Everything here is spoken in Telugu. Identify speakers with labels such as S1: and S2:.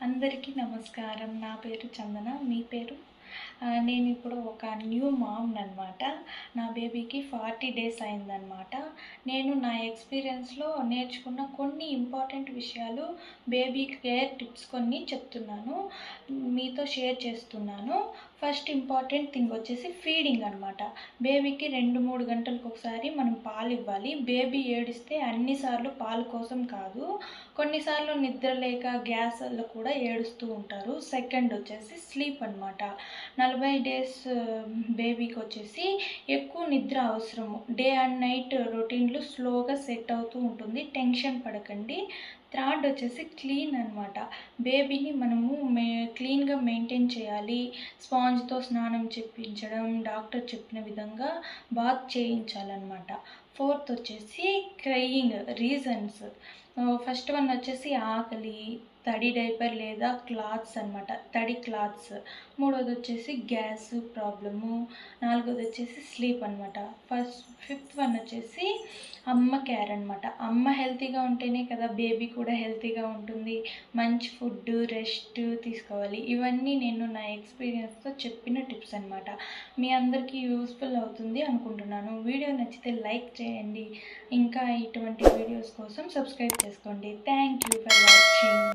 S1: అందరికీ నమస్కారం. నా పేరు చందన. మీ పేరు? నేను ఇప్పుడు ఒక న్యూ మామ్‌ని అనమాట. నా బేబీకి 40 డేస్ అయిందనమాట. నేను నా ఎక్స్‌పీరియన్స్‌లో నేర్చుకున్న కొన్ని ఇంపార్టెంట్ విషయాలు, బేబీ కేర్ టిప్స్ కొన్ని చెప్తున్నాను. మీతో షేర్ చేస్తున్నాను. ఫస్ట్ ఇంపార్టెంట్ థింగ్ వచ్చేసి ఫీడింగ్ అనమాట. బేబీకి 2-3 గంటలకు ఒకసారి మనం పాలు ఇవ్వాలి. బేబీ ఏడిస్తే అన్నిసార్లు పాలు కోసం కాదు, కొన్నిసార్లు నిద్ర లేక గ్యాస్ వల్ల కూడా ఏడుస్తూ ఉంటారు. సెకండ్ వచ్చేసి స్లీప్ అనమాట. 40 డేస్ బేబీకి వచ్చేసి ఎక్కువ నిద్ర అవసరము. డే అండ్ నైట్ రొటీన్లు స్లోగా సెట్ అవుతూ ఉంటుంది. టెన్షన్ పడకండి. థర్డ్ వచ్చేసి క్లీన్ అనమాట. బేబీని మనము క్లీన్గా మెయింటైన్ చేయాలి. స్పాంజ్తో స్నానం చేయించడం, డాక్టర్ చెప్పిన విధంగా బాత్ చేయించాలన్నమాట. ఫోర్త్ వచ్చేసి క్రయింగ్ రీజన్స్. ఫస్ట్ వన్ వచ్చేసి ఆకలి, తడి డైపర్ లేదా క్లాత్స్ అనమాట, తడి క్లాత్స్. మూడోది వచ్చేసి గ్యాస్ ప్రాబ్లము. నాలుగోది వచ్చేసి స్లీప్ అనమాట. ఫిఫ్త్ వన్ వచ్చేసి అమ్మ కేర్ అనమాట. అమ్మ హెల్తీగా ఉంటేనే కదా బేబీ కూడా హెల్తీగా ఉంటుంది. మంచి ఫుడ్, రెస్ట్ తీసుకోవాలి. ఇవన్నీ నేను నా ఎక్స్పీరియన్స్తో చెప్పిన టిప్స్ అనమాట. మీ అందరికీ యూస్ఫుల్ అవుతుంది అనుకుంటున్నాను. వీడియో నచ్చితే లైక్ చేయండి. ఇంకా ఇటువంటి వీడియోస్ కోసం సబ్స్క్రైబ్ చేసుకోండి. Thank you for watching.